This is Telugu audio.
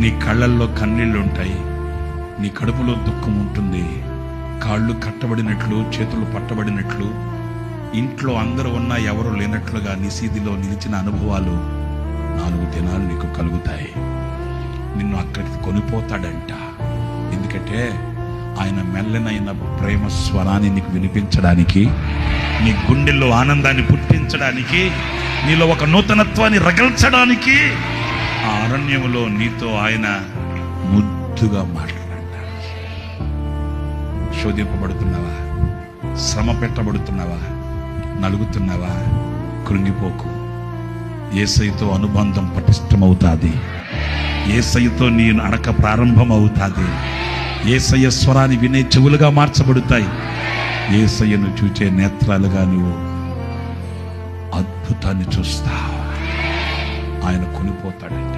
నీ కళ్ళల్లో కన్నీళ్ళు ఉంటాయి, నీ కడుపులో దుఃఖం ఉంటుంది. కాళ్ళు కట్టబడినట్లు, చేతులు పట్టబడినట్లు, ఇంట్లో అందరూ ఉన్నా ఎవరు లేనట్లుగా నిశీదిలో నిలిచిన అనుభవాలు 4 దినాలు నీకు కలుగుతాయి. నిన్ను అక్కడికి కొనిపోతాడంట. ఎందుకంటే ఆయన మెల్లనైన ప్రేమ స్వరాన్ని నీకు వినిపించడానికి, నీ గుండెల్లో ఆనందాన్ని పుట్టించడానికి, నీలో ఒక నూతనత్వాన్ని రగల్చడానికి ఆ అరణ్యములో నీతో ఆయన ముద్దుగా మాట్లాడడానికి. శోధింపబడుతున్నావా? శ్రమ పెట్టబడుతున్నావా? నలుగుతున్నావా? కృంగిపోకు. యేసయ్యతో అనుబంధం పటిష్టమవుతాది. యేసయ్యతో నీ నడక ప్రారంభమవుతాది. యేసయ్య స్వరాన్ని వినే చెవులుగా మార్చబడతాయి. యేసయ్యను చూచే నేత్రాలుగా నువ్వు అద్భుతాన్ని చూస్తావు. ఆయన కొనిపోతాడంట.